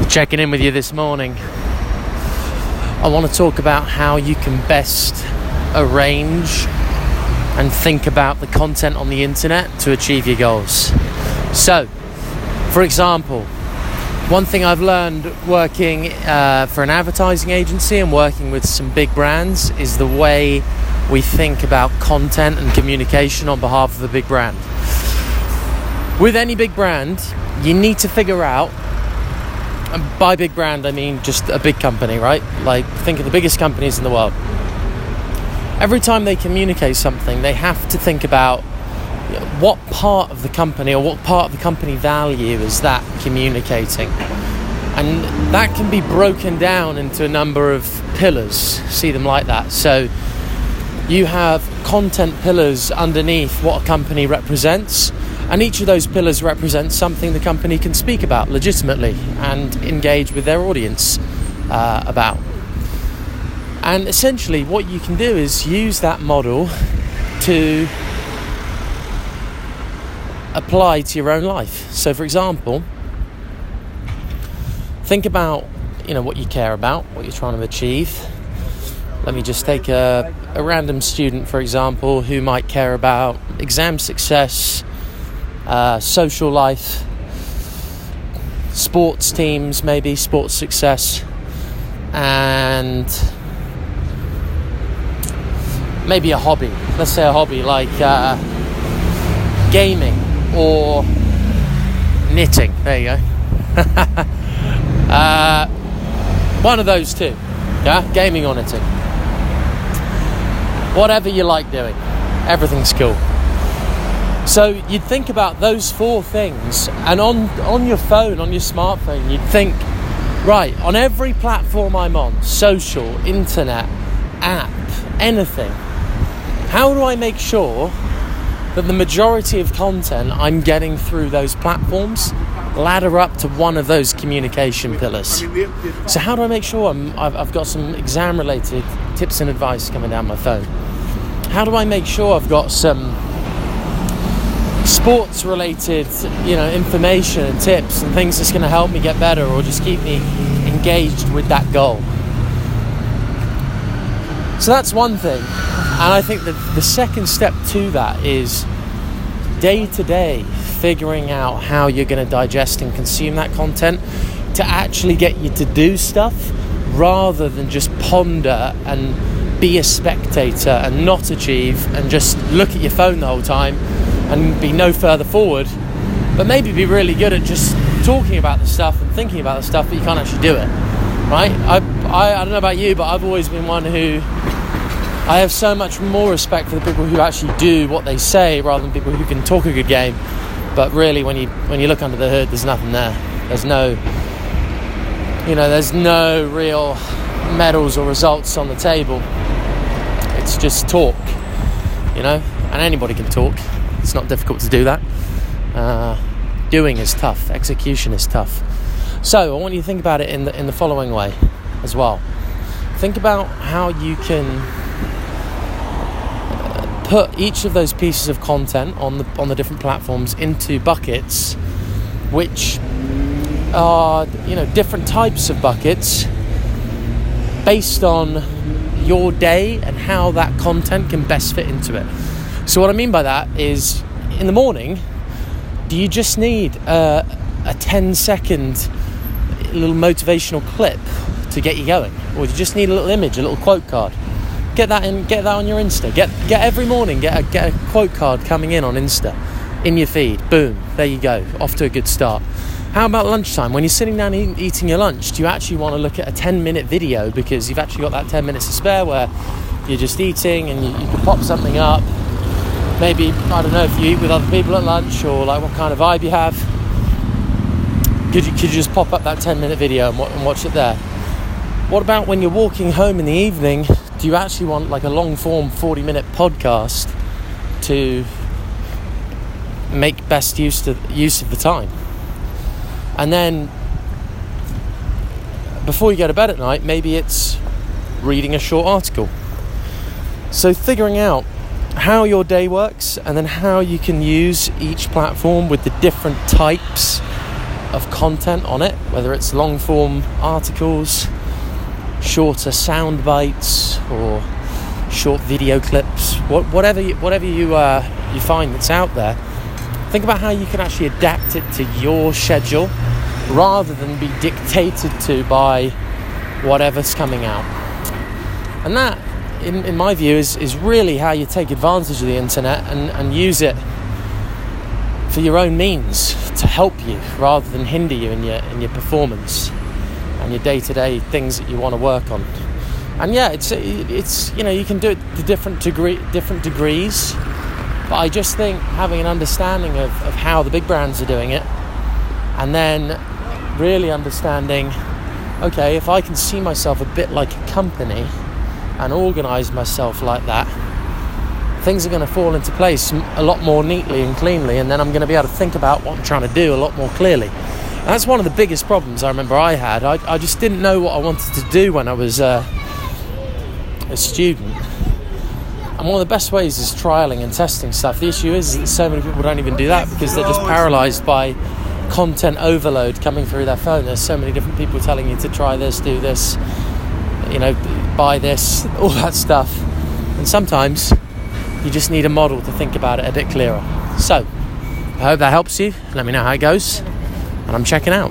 checking in with you this morning. I want to talk about how you can best arrange and think about the content on the internet to achieve your goals. So, for example, one thing I've learned working for an advertising agency and working with some big brands is the way we think about content and communication on behalf of a big brand. With any big brand, you need to figure out, and by big brand I mean just a big company, right? Like, think of the biggest companies in the world. Every time they communicate something, they have to think about what part of the company or what part of the company value is that communicating. And that can be broken down into a number of pillars. See them like that. So you have content pillars underneath what a company represents, and each of those pillars represents something the company can speak about legitimately and engage with their audience about. And essentially what you can do is use that model to apply to your own life. So for example, think about what you care about, what you're trying to achieve. Let me just take a random student, for example, who might care about exam success, social life, sports teams, maybe sports success, and maybe a hobby. Let's say a hobby like gaming or knitting. There you go. One of those two. Yeah, gaming or knitting. Whatever you like doing, everything's cool. So you'd think about those four things, and on your phone, on your smartphone, you'd think, right, on every platform I'm on, social, internet, app, anything, how do I make sure that the majority of content I'm getting through those platforms ladder up to one of those communication pillars? So how do I make sure I've got some exam-related tips and advice coming down my phone? How do I make sure I've got some sports-related, information and tips and things that's going to help me get better or just keep me engaged with that goal? So that's one thing. And I think that the second step to that is day to day figuring out how you're going to digest and consume that content to actually get you to do stuff rather than just ponder and be a spectator and not achieve and just look at your phone the whole time and be no further forward, but maybe be really good at just talking about the stuff and thinking about the stuff, but you can't actually do it, right? I don't know about you, but I've always been one who I have so much more respect for the people who actually do what they say rather than people who can talk a good game. But really, when you look under the hood, there's nothing there. There's no real medals or results on the table. It's just talk, and anybody can talk. It's not difficult to do that. Doing is tough. Execution is tough. So I want you to think about it in the following way as well. Think about how you can put each of those pieces of content on the different platforms into buckets, which are different types of buckets based on your day and how that content can best fit into it. So what I mean by that is, in the morning, do you just need a 10-second little motivational clip to get you going, or do you just need a little image, a little quote card? Get that on your Insta. Get every morning. Get a quote card coming in on Insta, in your feed. Boom, there you go. Off to a good start. How about lunchtime? When you're sitting down eating your lunch, do you actually want to look at a 10-minute video because you've actually got that 10 minutes to spare where you're just eating and you can pop something up? Maybe, I don't know if you eat with other people at lunch or like what kind of vibe you have. Could you just pop up that 10-minute video and watch it there? What about when you're walking home in the evening? Do you actually want like a long-form 40-minute podcast to make best use of the time? And then before you go to bed at night, maybe it's reading a short article. So figuring out how your day works and then how you can use each platform with the different types of content on it, whether it's long form articles, shorter sound bites, or short video clips, whatever you find that's out there. Think about how you can actually adapt it to your schedule rather than be dictated to by whatever's coming out. And that, in my view, is really how you take advantage of the internet and use it for your own means to help you rather than hinder you in your performance and your day-to-day things that you want to work on. And yeah, it's you can do it to different degrees, but I just think having an understanding of how the big brands are doing it, and then really understanding, okay, if I can see myself a bit like a company and organise myself like that, things are going to fall into place a lot more neatly and cleanly, and then I'm going to be able to think about what I'm trying to do a lot more clearly. And that's one of the biggest problems I remember I had. I just didn't know what I wanted to do when I was a student. And one of the best ways is trialling and testing stuff. The issue is that so many people don't even do that because they're just paralysed by content overload coming through their phone. There's so many different people telling you to try this, do this, buy this, all that stuff. And sometimes you just need a model to think about it a bit clearer. So, I hope that helps you. Let me know how it goes. And I'm checking out.